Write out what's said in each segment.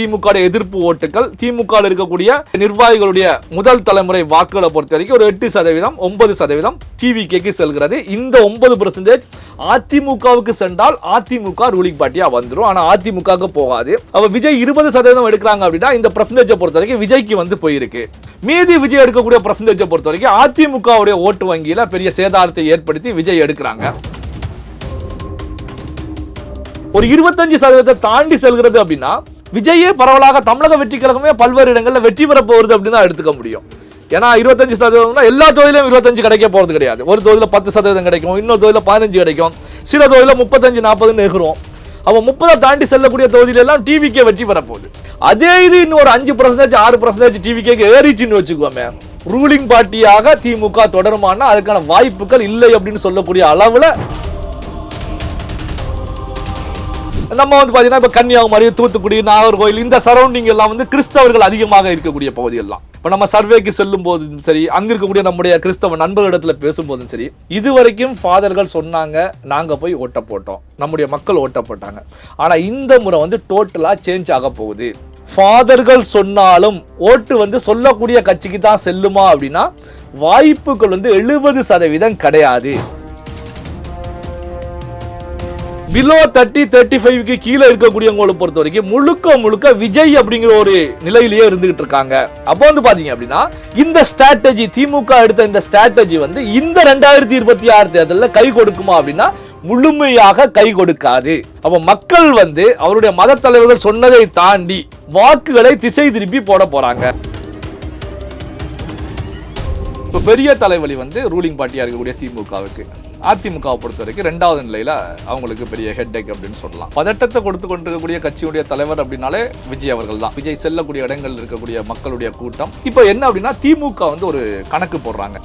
திமுக எதிர்ப்பு ஓட்டுகள் திமுக இருக்கக்கூடிய நிர்வாகிகளுடைய முதல் தலைமுறை வாக்குகளை பொறுத்த வரைக்கும் ஒரு 8%, 9% டிவிகேக்கு செல்கிறது. இந்த 9% அதிமுகவுக்கு சென்றால் அதிமுக ரூலிங் பார்ட்டியா வந்துடும். ஆனா அதிமுக போகாது. அவ விஜய் 20% எடுக்கிறாங்க அப்படின்னா இந்த பர்சன்டேஜை பொறுத்த வரைக்கும் விஜய்க்கு போயிருக்கு. மீதி விஜய் எடுக்கக்கூடிய பர்சன்டேஜை பொறுத்த வரைக்கும் அதிமுகவுடைய ஓட்டு வங்கியில பெரிய சேதாரத்தை ஏற்படுத்தி விஜய் எடுக்கிறாங்க. ஒரு 25% தாண்டி செல்கிறது அப்படின்னா விஜயே பரவலாக தமிழக வெற்றி கழகமே பல்வேறு இடங்களில் வெற்றி பெற போகிறது அப்படின்னு தான் எடுத்துக்க முடியும். ஏன்னா 25% எல்லா தொகுதியிலும் 25 கிடைக்க போறது கிடையாது. ஒரு தொகுதியில 10% கிடைக்கும், இன்னொரு தொகுதியில 15 கிடைக்கும், சில தொகுதியில 35-40 எகிறோம். அவன் 30 தாண்டி செல்லக்கூடிய தொகுதியில எல்லாம் டிவிகே வெற்றி பெற போகுது. அதே இது இன்னும் ஒரு 5%, 6% டிவிகேக்கு ஏறிச்சுன்னு வச்சுக்கோமே, ரூலிங் பார்ட்டியாக திமுக தொடருமானா அதுக்கான வாய்ப்புகள் இல்லை அப்படின்னு சொல்லக்கூடிய அளவுல நம்ம பாத்தீங்கன்னா இப்ப கன்னியாகுமரி, தூத்துக்குடி, நாகர்கோவில் இந்த சரௌண்டிங் எல்லாம் கிறிஸ்தவர்கள் அதிகமாக இருக்கக்கூடிய பகுதிகள் தான். இப்ப நம்ம சர்வேக்கு செல்லும் போதும் சரி, அங்க இருக்கக்கூடிய நம்முடைய கிறிஸ்தவ நண்பர்களிடத்துல பேசும்போதும் சரி, இதுவரைக்கும் ஃபாதர்கள் சொன்னாங்க, நாங்க போய் ஓட்ட போட்டோம், நம்முடைய மக்கள் ஓட்ட போட்டாங்க. ஆனா இந்த முறை டோட்டலா சேஞ்ச் ஆக போகுது. ஃபாதர்கள் சொன்னாலும் ஓட்டு சொல்லக்கூடிய கட்சிக்கு தான் செல்லுமா அப்படின்னா வாய்ப்புகள் 70% கிடையாது. பிலோ 30-35க்கு கீழே இருக்கக்கூடியவங்களை பொறுத்த வரைக்கும் முழுக்க விஜய் அப்படிங்கிற ஒரு நிலையிலேயே இருந்துகிட்டு இருக்காங்க. அப்போ பாத்தீங்க அப்படின்னா இந்த ஸ்ட்ராட்டஜி திமுக எடுத்த இந்த ஸ்ட்ராட்டஜி இந்த 2026 தேர்தலில் கை கொடுக்குமா அப்படின்னா முழுமையாக கை கொடுக்காது. அப்ப மக்கள் அவருடைய மத தலைவர்கள் சொன்னதை தாண்டி வாக்குகளை திசை திருப்பி போட போறாங்க. இப்போ பெரிய தலைவலி ரூலிங் பார்ட்டியா இருக்கக்கூடிய திமுகவுக்கு, அதிமுகவை பொறுத்த வரைக்கும் 2வது நிலையில அவங்களுக்கு பெரிய ஹெட்டேக் அப்படின்னு சொல்லலாம். பதட்டத்தை கொடுத்து கொண்டிருக்கக்கூடிய கட்சியுடைய தலைவர் அப்படின்னாலே விஜய் அவர்கள் தான். விஜய் செல்லக்கூடிய இடங்கள் இருக்கக்கூடிய மக்களுடைய கூட்டம். இப்போ என்ன அப்படின்னா திமுக ஒரு கணக்கு போடுறாங்க.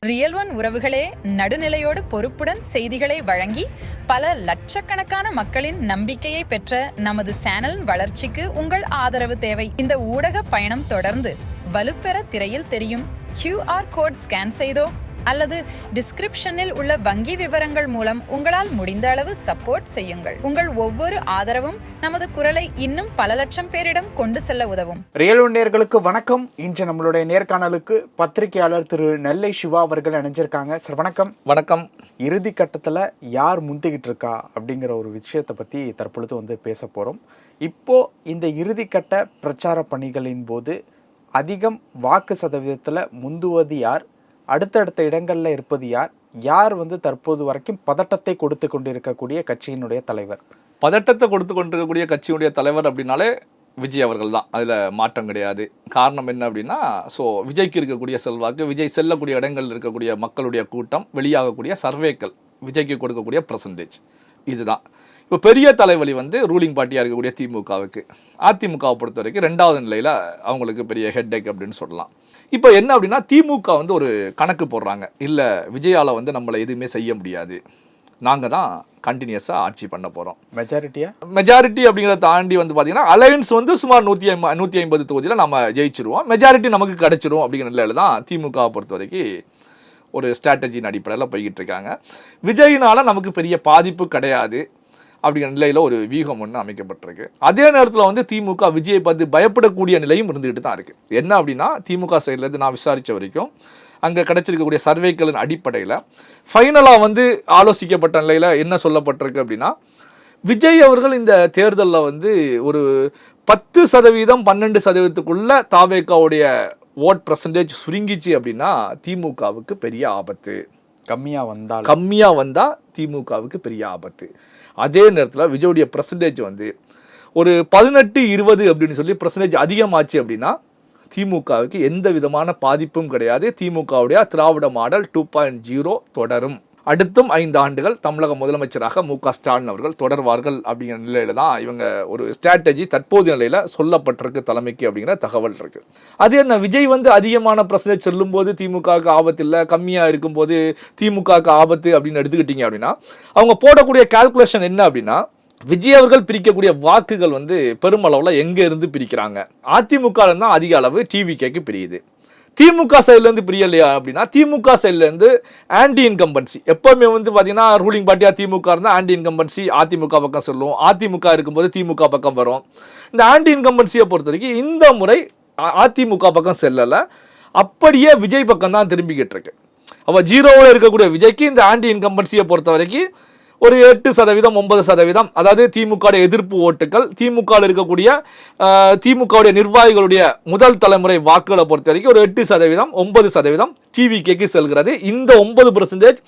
ரியல் ஒன் உறவுகளே, நடுநிலையோடு பொறுப்புடன் செய்திகளை வழங்கி பல லட்சக்கணக்கான மக்களின் நம்பிக்கையை பெற்ற நமது சேனலின் வளர்ச்சிக்கு உங்கள் ஆதரவு தேவை. இந்த ஊடக பயணம் தொடர்ந்து வலுப்பெற திரையில் தெரியும் QR கோட் ஸ்கேன் செய்தோ அல்லது டிஸ்கிரிப்ஷனில் உள்ள வங்கி விவரங்கள் மூலம் உங்களால் முடிந்த அளவு சப்போர்ட் செய்யுங்கள். உங்கள் ஒவ்வொரு ஆதரவும் நமது குரலை இன்னும் பல லட்சம் பேரிடம் கொண்டு செல்ல உதவும். ரியல் ஒன் நேயர்களுக்கு வணக்கம். இன்று நம்மளுடைய நேர்காணலுக்கு பத்திரிகையாளர் திரு நெல்லை சிவா அவர்கள் இணைஞ்சிருக்காங்க. சார் வணக்கம். வணக்கம். இறுதி கட்டத்துல யார் முந்திக்கிட்டு இருக்கா அப்படிங்கிற ஒரு விஷயத்தை பத்தி தற்பொழுது பேச போறோம். இப்போ இந்த இறுதி கட்ட பிரச்சார பணிகளின் போது அதிகம் வாக்கு சதவீதத்துல முந்துவது யார், அடுத்தடுத்த இடங்கள்ல இருப்பது யார், யார் தற்போது வரைக்கும் பதட்டத்தை கொடுத்து கொண்டிருக்கக்கூடிய கட்சியினுடைய தலைவர்? பதட்டத்தை கொடுத்து கொண்டிருக்கக்கூடிய கட்சியுடைய தலைவர் அப்படின்னாலே விஜய் அவர்கள் தான். அதுல மாற்றம் கிடையாது. காரணம் என்ன அப்படின்னா, விஜய்க்கு இருக்கக்கூடிய செல்வாக்கு, விஜய் செல்லக்கூடிய இடங்கள் இருக்கக்கூடிய மக்களுடைய கூட்டம், வெளியாகக்கூடிய சர்வேக்கள், விஜய்க்கு கொடுக்கக்கூடிய பர்சன்டேஜ், இதுதான். இப்போ பெரிய தலைவலி ரூலிங் பார்ட்டியா இருக்கக்கூடிய திமுகவுக்கு, அதிமுகவை பொறுத்த வரைக்கும் 2வது நிலையில அவங்களுக்கு பெரிய ஹெட்டேக் அப்படின்னு சொல்லலாம். இப்போ என்ன அப்படின்னா திமுக ஒரு கணக்கு போடுறாங்க. இல்ல விஜயால நம்மளை எதுவுமே செய்ய முடியாது, நாங்க தான் கண்டினியூஸா ஆட்சி பண்ண போறோம். மெஜாரிட்டி அப்படிங்கிறத தாண்டி பாத்தீங்கன்னா அலையன்ஸ் சுமார் 150 தொகுதியில நம்ம ஜெயிச்சிருவோம், மெஜாரிட்டி நமக்கு கிடைச்சிரும் அப்படிங்கிற நிலையில தான் திமுகவை பொறுத்த வரைக்கும் ஒரு ஸ்ட்ராட்டஜியின் அடிப்படையில் போய்கிட்டு இருக்காங்க. விஜயினால நமக்கு பெரிய பாதிப்பு கிடையாது அப்படிங்கிற நிலையில ஒரு வியூகம் அமைக்கப்பட்டிருக்கு. அதே நேரத்தில் திமுக விஜயை பார்த்து பயப்படக்கூடிய நிலையும் இருந்துகிட்டு தான் இருக்கு. என்ன அப்படின்னா திமுக சைட்ல இருந்து நான் விசாரிச்ச வரைக்கும் அங்க கிடைச்சிருக்கக்கூடிய சர்வேக்களின் அடிப்படையில் ஃபைனலா ஆலோசிக்கப்பட்ட நிலையில என்ன சொல்லப்பட்டிருக்கு அப்படின்னா, விஜய் அவர்கள் இந்த தேர்தலில் ஒரு 10%, 12%க்குள்ள தாவேகாவுடைய ஓட் பர்சன்டேஜ் சுருங்கிச்சு அப்படின்னா திமுகவுக்கு பெரிய ஆபத்து. கம்மியா வந்தா திமுகவுக்கு பெரிய ஆபத்து. அதே நேரத்தில் விஜயோடைய பர்சன்டேஜ் ஒரு 18-20 அப்படின்னு சொல்லி பர்சன்டேஜ் அதிகமாச்சு அப்படின்னா திமுகவுக்கு எந்த விதமான பாதிப்பும் கிடையாது. திமுகவுடைய திராவிட மாடல் 2.0 தொடரும். அடுத்தும் 5 ஆண்டுகள் தமிழக முதலமைச்சராக மு.க. ஸ்டாலின் அவர்கள் தொடர்வார்கள் அப்படிங்கிற நிலையில தான் இவங்க ஒரு ஸ்ட்ராட்டஜி தற்போதைய நிலையில சொல்லப்பட்டிருக்கு தலைமைக்கு அப்படிங்கிற தகவல் இருக்கு. அது என்ன, விஜய் அதிகமான பர்சன்டேஜ் சொல்லும் போது திமுகவுக்கு ஆபத்து இல்லை, கம்மியா இருக்கும்போது திமுகவுக்கு ஆபத்து அப்படின்னு எடுத்துக்கிட்டீங்க அப்படின்னா அவங்க போடக்கூடிய கால்குலேஷன் என்ன அப்படின்னா, விஜய் அவர்கள் பிரிக்கக்கூடிய வாக்குகள் வந்து பெருமளவில் எங்க இருந்து பிரிக்கிறாங்க? அதிமுக தான் அதிக அளவு டிவிகேக்கு பிரியுது. திமுக சைட்ல இருந்து பிரியலையா அப்படின்னா திமுக சைட்ல இருந்து ஆன்டி இன்கம்பன்சி எப்பவுமே வந்து பாத்தீங்கன்னா ரூலிங் பார்ட்டியா திமுக இருந்தா ஆன்டி இன்கம்பன்சி அதிமுக பக்கம் சொல்லுவோம், அதிமுக இருக்கும்போது திமுக பக்கம் வரும். இந்த ஆன்டி இன்கம்பன்சியை பொறுத்த வரைக்கும் இந்த முறை அதிமுக பக்கம் செல்லல, அப்படியே விஜய் பக்கம் தான் திரும்பிக்கிட்டு இருக்கு. அப்ப ஜீரோவில் இருக்கக்கூடிய விஜய்க்கு இந்த ஆன்டி இன்கம்பன்சியை பொறுத்த வரைக்கும் ஒரு 8% 9%, அதாவது திமுக எதிர்ப்பு ஓட்டுகள், திமுக இருக்கக்கூடிய திமுக நிர்வாகிகளுடைய முதல் தலைமுறை வாக்குகளை பொறுத்த வரைக்கும் ஒரு 8% 9% டிவிகேக்கு செல்கிறது. இந்த 9%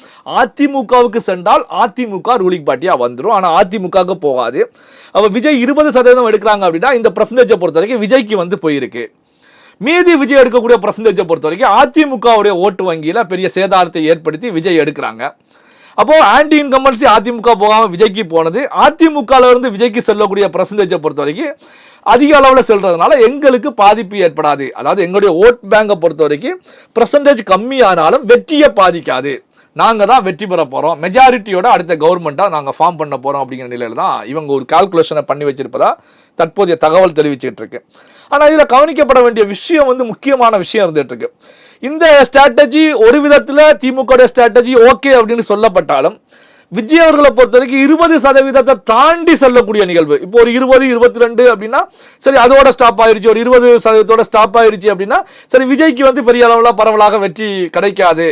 அதிமுகவுக்கு சென்றால் அதிமுக ரூலிங் பார்ட்டியா வந்துடும், ஆனா அதிமுகவுக்கு போகாது. அப்ப விஜய் 20% எடுக்கிறாங்க அப்படின்னா இந்த பர்சன்டேஜை பொறுத்த வரைக்கும் விஜய்க்கு வந்து போயிருக்கு. மீதி விஜய் எடுக்கக்கூடிய பர்சன்டேஜை பொறுத்த வரைக்கும் அதிமுகவுடைய ஓட்டு வங்கியில பெரிய சேதாரத்தை ஏற்படுத்தி விஜய் எடுக்கிறாங்க. அப்போ ஆன்டி இன்கம்பன்சி அதிமுக போகாம விஜய்க்கு போனது, அதிமுக இருந்து விஜய்க்கு செல்லக்கூடிய பர்சன்டேஜை பொறுத்த வரைக்கும் அதிக அளவில் செல்றதுனால எங்களுக்கு பாதிப்பு ஏற்படாது. அதாவது எங்களுடைய ஓட் பேங்கை பொறுத்த வரைக்கும் பர்சன்டேஜ் கம்மியானாலும் வெற்றியை பாதிக்காது, நாங்க தான் வெற்றி பெற போறோம், மெஜாரிட்டியோட அடுத்த கவர்மெண்டா நாங்க ஃபார்ம் பண்ண போறோம் அப்படிங்கிற நிலையில தான் இவங்க ஒரு கால்குலேஷனை பண்ணி வச்சிருப்பதா தற்போதைய தகவல் தெரிவிச்சுட்டு இருக்கு. ஆனா இதுல கவனிக்கப்பட வேண்டிய விஷயம் வந்து முக்கியமான விஷயம் இருந்துட்டு இருக்கு. இந்த ஸ்ட்ராட்டஜி ஒரு விதத்துல திமுக ஸ்ட்ராட்டஜி ஓகே அப்படின்னு சொல்லப்பட்டாலும் விஜய் அவர்களை பொறுத்த வரைக்கும் 20% தாண்டி செல்லக்கூடிய நிகழ்வு. இப்போ ஒரு 20 22 அப்படின்னா சரி அதோட ஸ்டாப் ஆயிருச்சு, ஒரு 20% ஸ்டாப் ஆயிருச்சு அப்படின்னா சரி விஜய்க்கு வந்து பெரிய அளவில் பரவலாக வெற்றி கிடைக்காது,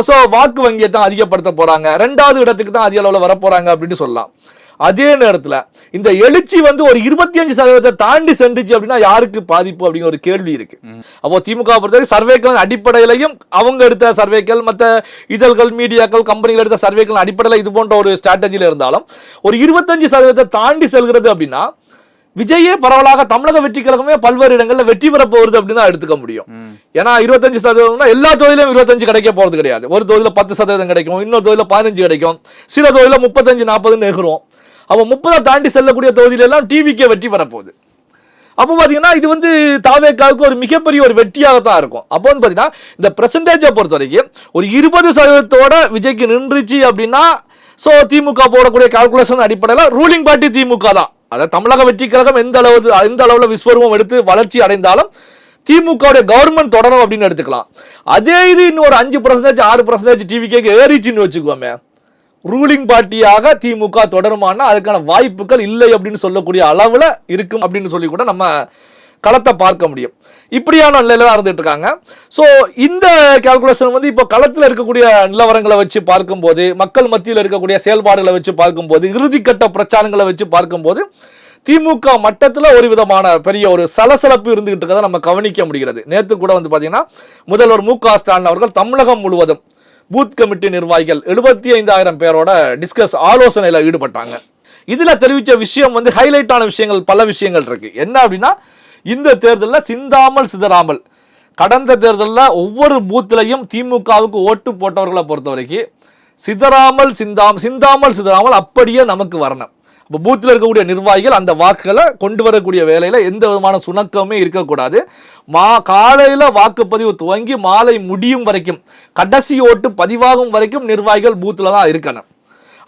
ஸோ வாக்கு வங்கியை தான் அதிகப்படுத்த போறாங்க, 2வது இடத்துக்கு தான் அதிக அளவில் வரப்போறாங்க அப்படின்னு சொல்லலாம். அதே நேரத்தில் இந்த எழுச்சி வந்து ஒரு 25% தாண்டி சென்றுச்சு அப்படின்னா யாருக்கு பாதிப்பு அப்படிங்கிற ஒரு கேள்வி இருக்கு. அப்போ திமுக பொறுத்தவரை சர்வேக்கள் அடிப்படையிலையும் அவங்க எடுத்த சர்வேக்கள், மற்ற இதழ்கள், மீடியாக்கள், கம்பெனிகள் எடுத்த சர்வேக்கள் அடிப்படையில் இது போன்ற ஒரு ஸ்ட்ராட்டஜியில் இருந்தாலும் ஒரு 25% தாண்டி செல்கிறது அப்படின்னா விஜயே பரவலாக தமிழக வெற்றி கழகமே பல்வேறு இடங்களில் வெற்றி பெற போகிறது அப்படின்னு தான் எடுத்துக்க முடியும். ஏன்னா 25% எல்லா தொகுதியிலும் 25 கிடைக்க போறது கிடையாது. ஒரு தொகுதியில் 10% கிடைக்கும், இன்னொரு தொகுதியில் 15 கிடைக்கும், சில தொகுதியில் 35 40 நெருங்கும். அப்போ 30 தாண்டி செல்லக்கூடிய தொகுதியில எல்லாம் டிவிக்கே வெற்றி பெறப்போகுது. அப்போ பாத்தீங்கன்னா இது வந்து தாவேக்காவுக்கு ஒரு மிகப்பெரிய ஒரு வெற்றியாக தான் இருக்கும். அப்போ வந்து பாத்தீங்கன்னா இந்த பெர்சன்டேஜை பொறுத்த வரைக்கும் ஒரு 20% விஜய்க்கு நின்றுச்சு அப்படின்னா சோ திமுக போடக்கூடிய கால்குலேஷன் அடிப்படையில் ரூலிங் பார்ட்டி திமுக தான். அதாவது தமிழக வெற்றி கழகம் எந்த அளவுல விஸ்வரூபம் எடுத்து வளர்ச்சி அடைந்தாலும் திமுக கவர்மெண்ட் தொடரும் அப்படின்னு எடுத்துக்கலாம். அதே இது இன்னும் ஒரு 5% 6% டிவிக்கு ஏறிச்சுன்னு வச்சுக்கோமே, ரூலிங் பார்ட்டியாக திமுக தொடருமானா அதுக்கான வாய்ப்புகள் இல்லை அப்படின்னு சொல்லக்கூடிய அளவுல இருக்கும் அப்படின்னு சொல்லி கூட நம்ம களத்தை பார்க்க முடியும். இப்படியான நிலையில தான் இருந்துட்டு இருக்காங்க. ஸோ இந்த கால்குலேஷன் வந்து இப்போ களத்தில் இருக்கக்கூடிய நிலவரங்களை வச்சு பார்க்கும்போது, மக்கள் மத்தியில் இருக்கக்கூடிய செயல்பாடுகளை வச்சு பார்க்கும்போது, இறுதிக்கட்ட பிரச்சாரங்களை வச்சு பார்க்கும்போது திமுக மட்டத்தில் ஒரு விதமான பெரிய ஒரு சலசலப்பு இருந்துகிட்டு இருக்கதை நம்ம கவனிக்க முடிகிறது. நேற்று கூட வந்து பார்த்தீங்கன்னா முதல்வர் மு க ஸ்டாலின் அவர்கள் தமிழகம் முழுவதும் பூத் கமிட்டி நிர்வாகிகள் 75,000 பேரோட ஆலோசனையில ஈடுபட்டாங்க. இதுல தெரிவிச்ச விஷயம் வந்து ஹைலைட்டான விஷயங்கள் பல விஷயங்கள் இருக்கு. என்ன அப்படின்னா இந்த தேர்தலில் சிந்தாமல் சிதறாமல், கடந்த தேர்தலில் ஒவ்வொரு பூத்திலையும் திமுகவுக்கு ஓட்டு போட்டவர்களை பொறுத்த வரைக்கும் சிந்தாமல் சிதறாமல் அப்படியே நமக்கு வரணும். இப்போ பூத்தில் இருக்கக்கூடிய நிர்வாகிகள் அந்த வாக்குகளை கொண்டு வரக்கூடிய வேலையில எந்த விதமான சுணக்கமே இருக்கக்கூடாது. காலையில வாக்குப்பதிவு துவங்கி மாலை முடியும் வரைக்கும், கடைசி ஓட்டு பதிவாகும் வரைக்கும் நிர்வாகிகள் பூத்துல தான் இருக்கணும்.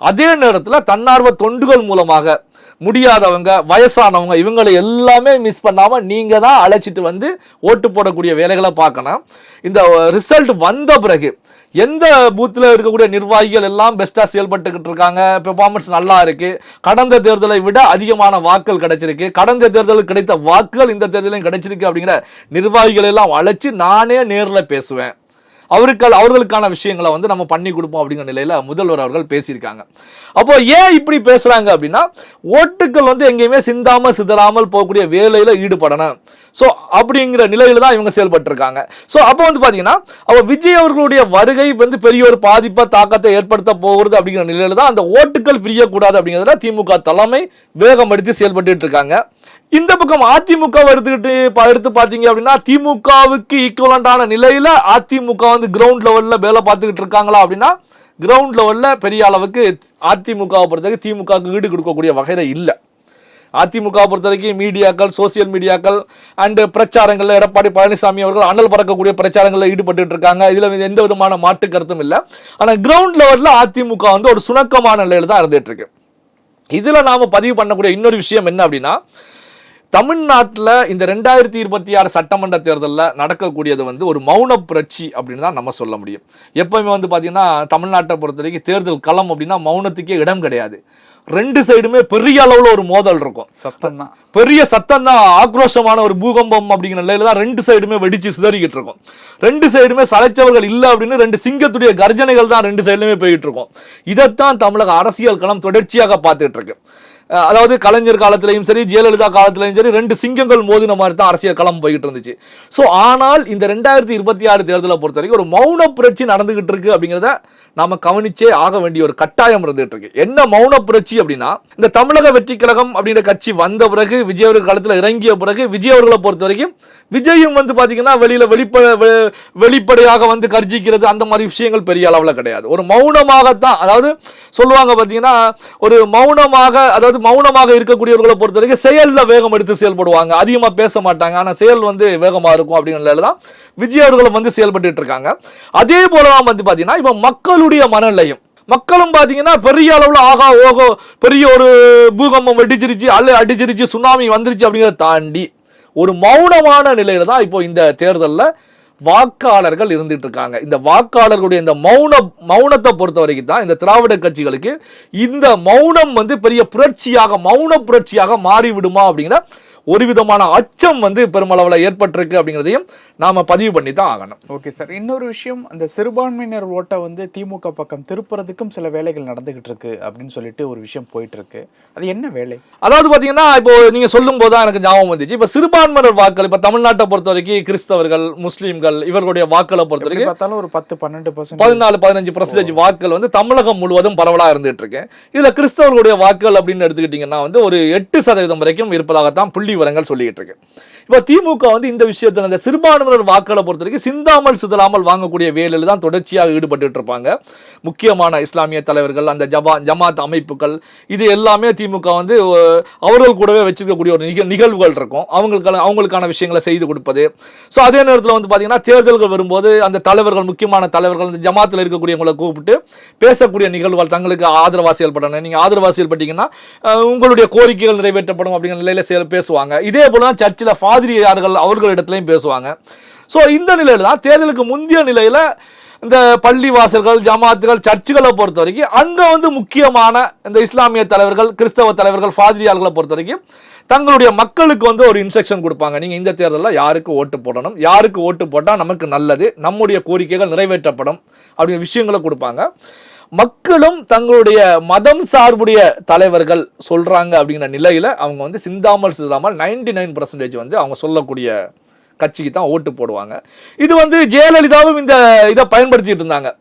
அதே நேரத்தில் தன்னார்வ தொண்டுகள் மூலமாக முடியாதவங்க, வயசானவங்க, இவங்களை எல்லாமே மிஸ் பண்ணாம நீங்க தான் அழைச்சிட்டு வந்து ஓட்டு போடக்கூடிய வேலைகளை பார்க்கணும். இந்த ரிசல்ட் வந்த பிறகு எந்த பூத்தில் இருக்கக்கூடிய நிர்வாகிகள் எல்லாம் பெஸ்டா செயல்பட்டுக்கிட்டு இருக்காங்க, பெர்ஃபார்மன்ஸ் நல்லா இருக்கு, கடந்த தேர்தலை விட அதிகமான வாக்குகள் கிடைச்சிருக்கு, கடந்த தேர்தலுக்கு கிடைத்த வாக்குகள் இந்த தேர்தலையும் கிடைச்சிருக்கு அப்படிங்கிற நிர்வாகிகள் எல்லாம் அழைச்சி நானே நேரில் பேசுவேன், அவர்களுக்கான விஷயங்களை வந்து நம்ம பண்ணி கொடுப்போம் அப்படிங்கிற நிலையில முதல்வர் அவர்கள் பேசியிருக்காங்க. அப்போ ஏன் இப்படி பேசுறாங்க அப்படின்னா ஓட்டுகள் வந்து எங்கேயுமே சிந்தாமல் சிதறாமல் போகக்கூடிய வேலையில ஈடுபடணும். ஸோ அப்படிங்கிற நிலையில தான் இவங்க செயல்பட்டு இருக்காங்க. ஸோ அப்போ வந்து பாத்தீங்கன்னா அப்போ விஜய் அவர்களுடைய வருகை வந்து பெரிய ஒரு பாதிப்பை தாக்கத்தை ஏற்படுத்த போகிறது அப்படிங்கிற நிலையில தான் அந்த ஓட்டுகள் பிரியக்கூடாது அப்படிங்கிறதுல திமுக தலைமை வேகம் எடுத்து செயல்பட்டு இருக்காங்க. இந்த பக்கம் அதிமுக எடுத்து பாத்தீங்க அப்படின்னா திமுகவுக்கு ஈக்குவலண்டான நிலையில அதிமுக வந்து கிரவுண்ட் லெவல்ல வேலை பார்த்துக்கிட்டு இருக்காங்களா அப்படின்னா கிரவுண்ட் லெவல்ல பெரிய அளவுக்கு அதிமுகவை பொறுத்தவரைக்கும் திமுகவுக்கு ஈடு கொடுக்கக்கூடிய வகையில இல்லை. அதிமுக பொறுத்த வரைக்கும் மீடியாக்கள், சோசியல் மீடியாக்கள் அண்ட் பிரச்சாரங்கள்ல எடப்பாடி பழனிசாமி அவர்கள் அனல் பறக்கக்கூடிய பிரச்சாரங்களில் ஈடுபட்டு இருக்காங்க. இதுல எந்த விதமான மாற்று கருத்தும் இல்லை. ஆனா கிரவுண்ட் லெவல்ல அதிமுக வந்து ஒரு சுணக்கமான நிலையில தான் இருந்துட்டு இருக்கு. இதில் நாம் பதிவு பண்ணக்கூடிய இன்னொரு விஷயம் என்ன அப்படின்னா, தமிழ்நாட்டில் இந்த 2026 சட்டமன்ற தேர்தலில் நடக்கக்கூடியது வந்து ஒரு மௌன புரட்சி அப்படின்னு தான் நம்ம சொல்ல முடியும். எப்பவுமே வந்து பார்த்தீங்கன்னா தமிழ்நாட்டை பொறுத்த வரைக்கும் தேர்தல் களம் அப்படின்னா மௌனத்துக்கே இடம் கிடையாது. ரெண்டு சைடுமே பெரிய அளவில் ஒரு மோதல் இருக்கும், சத்தம் தான், பெரிய சத்தம் தான், ஆக்ரோஷமான ஒரு பூகம்பம் அப்படிங்கிற நிலையில தான் ரெண்டு சைடுமே வெடிச்சு சிதறிக்கிட்டு இருக்கும். ரெண்டு சைடுமே சளைச்சவர்கள் இல்லை அப்படின்னு ரெண்டு சிங்கத்துடைய கர்ஜனைகள் தான் ரெண்டு சைடுலுமே போயிட்டு இருக்கும். இதைத்தான் தமிழக அரசியல் களம் தொடர்ச்சியாக பார்த்துட்டு இருக்கு. அதாவது கலைஞர் காலத்திலையும் சரி, ஜெயலலிதா காலத்திலையும் சரி, ரெண்டு சிங்கங்கள் மோதின மாதிரி தான் அரசியல் களம் போய்கிட்டு இருந்துச்சு. ஸோ ஆனால் இந்த 2026 தேர்தலை பொறுத்த வரைக்கும் ஒரு மௌன புரட்சி நடந்துகிட்டு இருக்கு அப்படிங்கிறத நாம கவனிச்சே ஆக வேண்டிய ஒரு கட்டாயம் இருந்துட்டு இருக்கு. என்ன மௌன புரட்சி அப்படின்னா, இந்த தமிழக வெற்றி கழகம் அப்படிங்கிற கட்சி வந்த பிறகு, விஜய் அவர்கள் காலத்தில் இறங்கிய பிறகு, விஜய் அவர்களை பொறுத்த வரைக்கும் விஜயும் வந்து பாத்தீங்கன்னா வெளிப்படையாக வந்து கர்ஜிக்கிறது அந்த மாதிரி விஷயங்கள் பெரிய அளவில் கிடையாது. ஒரு மௌனமாகத்தான், அதாவது சொல்லுவாங்க பாத்தீங்கன்னா, ஒரு மௌனமாக, அதாவது மௌனமாக இருக்கக்கூடியவர்களை பொறுத்த வரைக்கும் செயல்ல வேகம் எடுத்து செயல்படுவாங்க, அதிகமா பேச மாட்டாங்க, ஆனா செயல் வந்து வேகமா இருக்கும் அப்படிங்கிறதுதான் விஜய் அவர்களும் வந்து செயல்பட்டு இருக்காங்க. அதே போலதான் வந்து பாத்தீங்கன்னா இப்ப மக்களுடைய மனநிலையும், மக்களும் பாத்தீங்கன்னா பெரிய அளவுல ஆகா ஓகோ பெரிய ஒரு பூகம்பம் வெடிச்சிருச்சு, அடிச்சிருச்சு, சுனாமி வந்துருச்சு அப்படிங்கிறத தாண்டி ஒரு மௌனமான நிலையில தான் இப்போ இந்த தேர்தலில் வாக்காளர்கள் இருந்துட்டு இருக்காங்க. இந்த வாக்காளர்களுடைய இந்த மௌனத்தை பொறுத்த வரைக்கும் தான் இந்த திராவிட கட்சிகளுக்கு இந்த மௌனம் வந்து பெரிய புரட்சியாக, மௌன புரட்சியாக மாறிவிடுமா அப்படிங்கிற ஒரு விதமான அச்சம் வந்து பெருமளவில் ஏற்பட்டிருக்கு அப்படிங்கிறதையும் நாம பதிவு பண்ணி தான் ஆகணும். ஓகே சார், இன்னொரு விஷயம், அந்த சிறுபான்மையினர் ஓட்டை வந்து திமுக பக்கம் திருப்புறதுக்கும் சில வேலைகள் நடந்துகிட்டு இருக்கு அப்படின்னு சொல்லிட்டு ஒரு விஷயம் போயிட்டு இருக்கு. அது என்ன வேலை? அதாவது பாத்தீங்கன்னா இப்போ நீங்க சொல்லும் போதுதான் எனக்கு ஞாபகம் வந்துச்சு. இப்ப சிறுபான்மையினர் வாக்கள் இப்ப தமிழ்நாட்டை பொறுத்த வரைக்கும் கிறிஸ்தவர்கள், முஸ்லீம்கள் இவர்களுடைய வாக்களை பொறுத்த வரைக்கும் பார்த்தாலும் ஒரு 10-12%, 14-15% வாக்குகள் வந்து தமிழகம் முழுவதும் பரவலா இருந்துட்டு இருக்கு. இதுல கிறிஸ்தவர்களுடைய வாக்குகள் அப்படின்னு எடுத்துக்கிட்டீங்கன்னா வந்து ஒரு 8% வரைக்கும் இருப்பதாகத்தான் புள்ளி விவரங்கள் சொல்லிட்டு இருக்கு. இப்ப திமுக வந்து இந்த விஷயத்துல இந்த சிறுபான்மையினர் வாக்களை பொறுத்த வரைக்கும் சிந்தாமல் சிதறாமல் வாங்கக்கூடிய வேலையில தான் தொடர்ச்சியாக ஈடுபட்டு இருப்பாங்க. முக்கியமான இஸ்லாமிய தலைவர்கள், அந்த ஜமாத் அமைப்புகள், இது எல்லாமே திமுக வந்து அவர்கள் கூடவே வச்சிருக்கக்கூடிய ஒரு நிகழ்வுகள் இருக்கும். அவங்களுக்கான விஷயங்களை செய்து கொடுப்பது. ஸோ அதே நேரத்தில் வந்து பார்த்தீங்கன்னா தேர்தல்கள் வரும்போது அந்த தலைவர்கள், முக்கியமான தலைவர்கள், இந்த ஜமாத்தில் இருக்கக்கூடியவங்களை கூப்பிட்டு பேசக்கூடிய நிகழ்வுகள், தங்களுக்கு ஆதரவா செயல்படணும், நீங்கள் ஆதரவா செயல்பட்டீங்கன்னா உங்களுடைய கோரிக்கைகள் நிறைவேற்றப்படும் அப்படிங்கிற நிலையில பேசுவாங்க. இதே போல சர்ச்சில் ஃபாதிரியார்கள் அவர்களிடத்திலையும் பேசுவாங்க. ஸோ இந்த நிலையில தான் தேர்தலுக்கு முந்தைய நிலையில இந்த பள்ளி வாசல்கள், ஜமாத்துகள், சர்ச்சுகளை பொறுத்த வரைக்கும் அங்க வந்து முக்கியமான இந்த இஸ்லாமிய தலைவர்கள், கிறிஸ்தவ தலைவர்கள், ஃபாதிரியார்களை பொறுத்த வரைக்கும் தங்களுடைய மக்களுக்கு வந்து ஒரு இன்ஸ்ட்ரக்ஷன் கொடுப்பாங்க. நீங்க இந்த தேர்தலில் யாருக்கு ஓட்டு போடணும், யாருக்கு ஓட்டு போட்டால் நமக்கு நல்லது, நம்முடைய கோரிக்கைகள் நிறைவேற்றப்படும் அப்படிங்கிற விஷயங்களை கொடுப்பாங்க. மக்களும் தங்களுடைய மதம் சார்புடைய தலைவர்கள் சொல்றாங்க அப்படிங்கிற நிலையில அவங்க வந்து சிந்தாமல் சிந்தாமல் 99% வந்து அவங்க சொல்லக்கூடிய கட்சிக்கு தான் ஓட்டு போடுவாங்க. இது வந்து ஜெயலலிதாவும் இந்த இதை பயன்படுத்திட்டு இருந்தாங்க.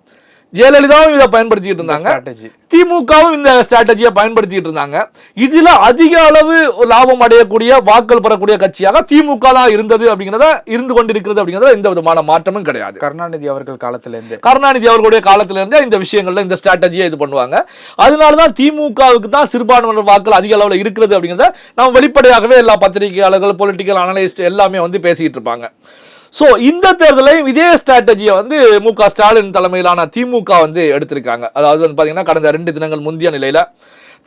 திமுகவும் இந்த ஸ்ட்ராட்டஜியை பயன்படுத்திட்டு இருந்தாங்க. இதுல அதிக அளவு லாபம் அடையக்கூடிய, வாக்கள் பெறக்கூடிய கட்சியாக திமுக தான் இருந்தது அப்படிங்கிறத, இருந்து கொண்டிருக்கிறது அப்படிங்கிறத எந்த விதமான மாற்றமும் கிடையாது. கருணாநிதி அவர்களுடைய காலத்திலிருந்து இந்த விஷயங்கள்ல இந்த ஸ்ட்ராட்டஜியை இது பண்ணுவாங்க. அதனாலதான் திமுகவுக்கு தான் சிறுபான்மையினர் வாக்கள் அதிக அளவில் இருக்கிறது அப்படிங்கிறத நம்ம வெளிப்படையாகவே எல்லா பத்திரிகையாளர்கள், பொலிட்டிக்கல் அனலிஸ்ட் எல்லாமே வந்து பேசிட்டு இருப்பாங்க. ஸோ இந்த தேர்தலையும் இதே ஸ்ட்ராட்டஜியை வந்து மு.க. ஸ்டாலின் தலைமையிலான திமுக வந்து எடுத்திருக்காங்க. அதாவது வந்து பார்த்தீங்கன்னா கடந்த 2 தினங்கள் முந்தைய நிலையில்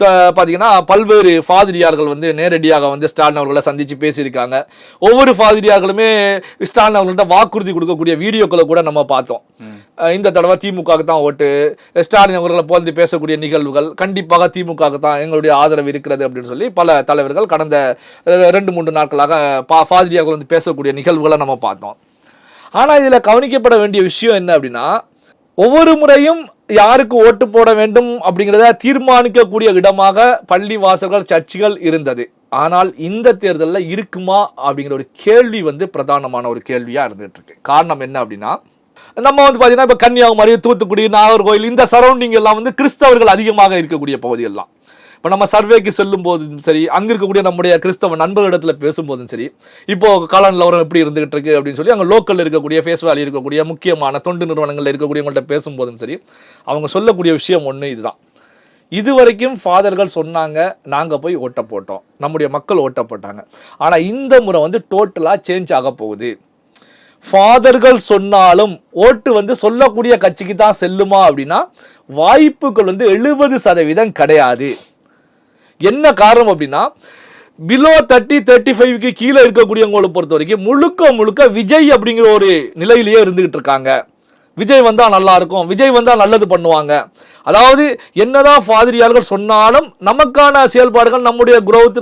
பார்த்தீங்கன்னா பல்வேறு ஃபாதிரியார்கள் வந்து நேரடியாக வந்து ஸ்டாலின் அவர்களை சந்தித்து பேசியிருக்காங்க. ஒவ்வொரு ஃபாதிரியார்களுமே ஸ்டாலின் அவர்கள்ட்ட வாக்குறுதி கொடுக்கக்கூடிய வீடியோக்களை கூட நம்ம பார்த்தோம். இந்த தடவை திமுகவுக்கு தான் ஓட்டு, ஸ்டாலின் அவர்களை போந்து பேசக்கூடிய நிகழ்வுகள், கண்டிப்பாக திமுகவுக்கு தான் எங்களுடைய ஆதரவு இருக்கிறது அப்படின்னு சொல்லி பல தலைவர்கள் கடந்த 2-3 நாட்களாக ஃபாதிரியார்கள் வந்து பேசக்கூடிய நிகழ்வுகளை நம்ம பார்த்தோம். ஆனால் இதில் கவனிக்கப்பட வேண்டிய விஷயம் என்ன அப்படின்னா, ஒவ்வொரு முறையும் யாருக்கு ஓட்டு போட வேண்டும் அப்படிங்கிறத தீர்மானிக்கக்கூடிய இடமாக பள்ளி வாசல்கள், சர்ச்சுகள் இருந்தது. ஆனால் இந்த தேர்தலில் இருக்குமா அப்படிங்கிற ஒரு கேள்வி வந்து பிரதானமான ஒரு கேள்வியா இருந்துட்டு இருக்கு. காரணம் என்ன அப்படின்னா, நம்ம வந்து பார்த்தீங்கன்னா இப்போ கன்னியாகுமரி, தூத்துக்குடி, நாகர்கோவில் இந்த சரௌண்டிங் எல்லாம் வந்து கிறிஸ்தவர்கள் அதிகமாக இருக்கக்கூடிய பகுதிகள் தான். இப்போ நம்ம சர்வேக்கு செல்லும் போதும் சரி, அங்கே இருக்கக்கூடிய நம்முடைய கிறிஸ்தவ நண்பர்களிடத்தில் பேசும்போதும் சரி, இப்போ கால நிலவரம் எப்படி இருந்துகிட்டு இருக்கு அப்படின்னு சொல்லி அங்கே லோக்கலில் இருக்கக்கூடிய, ஃபேஸ் வேலி இருக்கக்கூடிய முக்கியமான தொண்டு நிறுவனங்களில் இருக்கக்கூடியவங்கள்ட்ட பேசும்போதும் சரி, அவங்க சொல்லக்கூடிய விஷயம் ஒன்று இதுதான். இதுவரைக்கும் ஃபாதர்கள் சொன்னாங்க, நாங்கள் போய் ஓட்ட போட்டோம், நம்முடைய மக்கள் ஓட்ட போட்டாங்க. ஆனால் இந்த முறை வந்து டோட்டலாக சேஞ்ச் ஆக போகுது. ஃபாதர்கள் சொன்னாலும் ஓட்டு வந்து சொல்லக்கூடிய கட்சிக்கு தான் செல்லுமா அப்படின்னா வாய்ப்புகள் வந்து 70% கிடையாது. என்ன காரணம் அப்படின்னா பிலோ 30-35க்கு கீழே இருக்கக்கூடியவங்களை பொறுத்த வரைக்கும் முழுக்க விஜய் அப்படிங்கிற ஒரு நிலையிலேயே இருந்துகிட்டு இருக்காங்க. விஜய் வந்தா நல்லா இருக்கும், விஜய் வந்தா நல்லது பண்ணுவாங்க. அதாவது என்னதான் ஃபாதிரியார்கள் சொன்னாலும் நமக்கான செயல்பாடுகள், நம்முடைய குரோத்,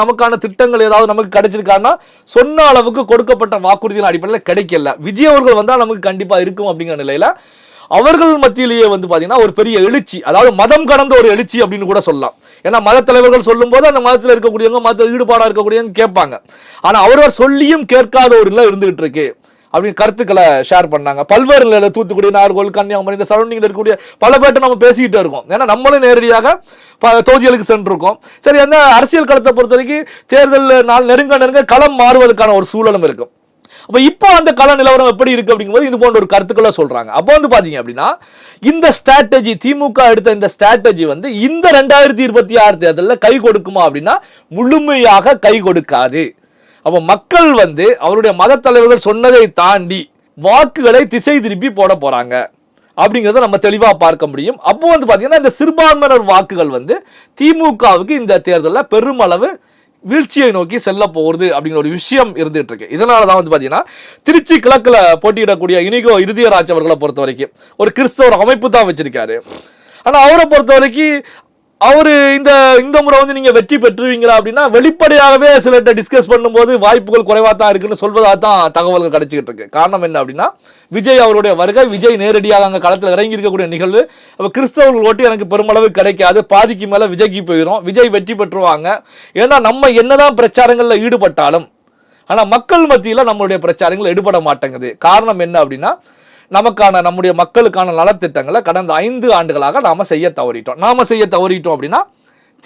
நமக்கான திட்டங்கள் ஏதாவது நமக்கு கிடைச்சிருக்காங்கன்னா சொன்ன அளவுக்கு கொடுக்கப்பட்ட வாக்குறுதியின் அடிப்படையில் கிடைக்கல. விஜய் அவர்கள் வந்தா நமக்கு கண்டிப்பா இருக்கும் அப்படிங்கிற நிலையில அவர்கள் மத்தியிலேயே பாத்தீங்கன்னா ஒரு பெரிய எழுச்சி, அதாவது மதம் கடந்த ஒரு எழுச்சி அப்படின்னு கூட சொல்லலாம். ஏன்னா மத தலைவர்கள் சொல்லும் போது அந்த மதத்தில் இருக்கக்கூடியவங்க மதத்தில் ஈடுபாடா இருக்கக்கூடியவங்க கேட்பாங்க. ஆனா அவர்கள் சொல்லியும் கேட்காத ஒரு நிலை இருந்துகிட்டு இருக்கு அப்படின்னு கருத்துக்களை ஷேர் பண்ணாங்க. பல்வேறு நிலையில தூத்துக்குடி, நாகர்கோவில், கன்னியாகுமரி இந்த சரௌண்டிங்ல இருக்கக்கூடிய பல பேர்ட்ட நம்ம பேசிக்கிட்டே இருக்கோம். ஏன்னா நம்மளும் நேரடியாக தொகுதிகளுக்கு சென்றிருக்கோம். சரி, அந்த அரசியல் களத்தை பொறுத்த வரைக்கும் தேர்தல் நாள் நெருங்க களம் மாறுவதற்கான ஒரு சூழலும் இருக்கும். அப்ப இப்போ அந்த கள நிலவரம் எப்படி இருக்கு அப்படிங்கும்போது இது போன்ற ஒரு கருத்துக்களை சொல்றாங்க. அப்போ பாத்தீங்க அப்படின்னா இந்த ஸ்ட்ராட்டஜி, திமுக எடுத்த இந்த ஸ்ட்ராட்டஜி இந்த 2026 தேர்தலில் கை கொடுக்குமா அப்படின்னா முழுமையாக கை கொடுக்காது. அப்ப மக்கள் அவருடைய மத தலைவர்கள் சொன்னதை தாண்டி வாக்குகளை திசை திருப்பி போட போறாங்க அப்படிங்கறத நம்ம தெளிவா பார்க்க முடியும். அப்போ பாத்தீங்கன்னா இந்த சிறுபான்மையினர் வாக்குகள் திமுகவுக்கு இந்த தேர்தலில் பெருமளவு வீழ்ச்சியை நோக்கி செல்ல போகிறது அப்படிங்கிற ஒரு விஷயம் இருந்துட்டு இருக்கு. இதனாலதான் பாத்தீங்கன்னா திருச்சி கிழக்குல போட்டியிடக்கூடிய இனிகோ இருதயராஜ் அவர்களை பொறுத்த வரைக்கும் ஒரு கிறிஸ்தவ அமைப்பு தான் வச்சிருக்காரு. ஆனா அவரை பொறுத்த வரைக்கும் அவரு இந்த முறை நீங்க வெற்றி பெற்றுவீங்களா அப்படின்னா வெளிப்படையாகவே சிலர்கிட்ட டிஸ்கஸ் பண்ணும்போது வாய்ப்புகள் குறைவா தான் இருக்குன்னு சொல்வதா தான் தகவல்கள் கிடைச்சிக்கிட்டு இருக்கு. காரணம் என்ன அப்படின்னா விஜய் அவருடைய வருகை, விஜய் நேரடியாக அங்க களத்தில் இறங்கி இருக்கக்கூடிய நிகழ்வு. அப்ப கிறிஸ்தவர்கள் ஓட்டு எனக்கு பெருமளவு கிடைக்காது, பாதிக்கு மேல விஜய்க்கு போயிடும், விஜய் வெற்றி பெற்றுவாங்க. ஏன்னா நம்ம என்னதான் பிரச்சாரங்கள்ல ஈடுபட்டாலும் ஆனா மக்கள் மத்தியில நம்மளுடைய பிரச்சாரங்கள் ஈடுபட மாட்டேங்குது. காரணம் என்ன அப்படின்னா நம்முடைய மக்களுக்கான நலத்திட்டங்களை கடந்த 5 ஆண்டுகளாக நாம செய்ய தவறிட்டோம் அப்படின்னா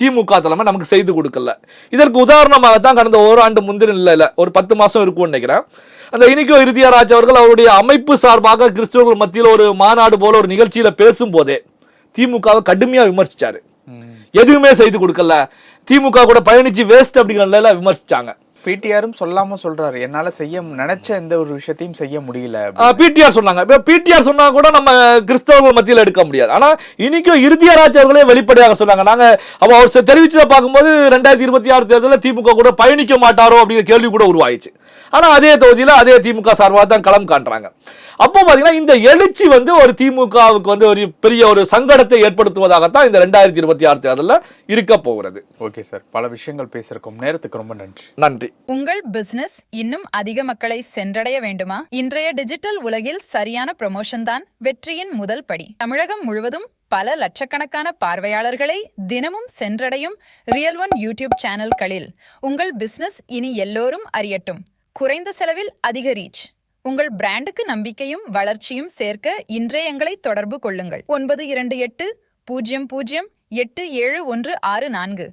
திமுக தலைமை நமக்கு செய்து கொடுக்கல. இதற்கு உதாரணமாகத்தான் கடந்த ஓராண்டு முந்தின நிலையில ஒரு 10 மாசம் இருக்கும்னு நினைக்கிறேன், அந்த இனிகோ இருதயராஜ் அவர்கள் அவருடைய அமைப்பு சார்பாக கிறிஸ்தவர்கள் மத்தியில் ஒரு மாநாடு போல ஒரு நிகழ்ச்சியில பேசும்போதே திமுகவை கடுமையா விமர்சிச்சாரு. எதுவுமே செய்து கொடுக்கல, திமுக கூட பயணிச்சு வேஸ்ட் அப்படிங்கிற நிலையில விமர்சிச்சாங்க. பிடிஆரும் சொல்லாம சொல்றாரு, என்னால செய்ய நினைச்ச எந்த ஒரு விஷயத்தையும் செய்ய முடியல. பிடிஆர் சொன்னாங்க. பிடிஆர் சொன்னா கூட நம்ம கிறிஸ்தவர்கள் மத்தியில் எடுக்க முடியாது. ஆனா இன்னைக்கு இருதயராஜ் அவர்களே வெளிப்படையாக சொன்னாங்க, நாங்க அவர் தெரிவிச்சதை பார்க்கும்போது 2026 தேர்தலில் திமுக கூட பயணிக்க மாட்டாரோ அப்படிங்கிற கேள்வி கூட உருவாயிச்சு. ஆனா அதே தொகுதியில அதே திமுக சார்பாக தான் களம் காண்றாங்க. அப்போ பாத்தீங்கன்னா இந்த எழுச்சி ஒரு திமுகவுக்கு ஒரு பெரிய ஒரு சங்கடத்தை ஏற்படுத்துவதாகத்தான் இந்த 2026 தேர்தலில் இருக்க போகிறது. ஓகே சார், பல விஷயங்கள் பேசியிருக்கோம். நேரத்துக்கு ரொம்ப நன்றி. உங்கள் பிசினஸ் இன்னும் அதிக மக்களை சென்றடைய வேண்டுமா? இன்றைய டிஜிட்டல் உலகில் சரியான ப்ரமோஷன் தான் வெற்றியின் முதல் படி. தமிழகம் முழுவதும் பல லட்சக்கணக்கான பார்வையாளர்களை தினமும் சென்றடையும் ரியல் ஒன் யூடியூப் சேனல்களில் உங்கள் பிசினஸ் இனி எல்லோரும் அறியட்டும். குறைந்த செலவில் அதிக ரீச். உங்கள் பிராண்டுக்கு நம்பிக்கையும் வளர்ச்சியும் சேர்க்க இன்றே எங்களை தொடர்பு கொள்ளுங்கள். 9280087164.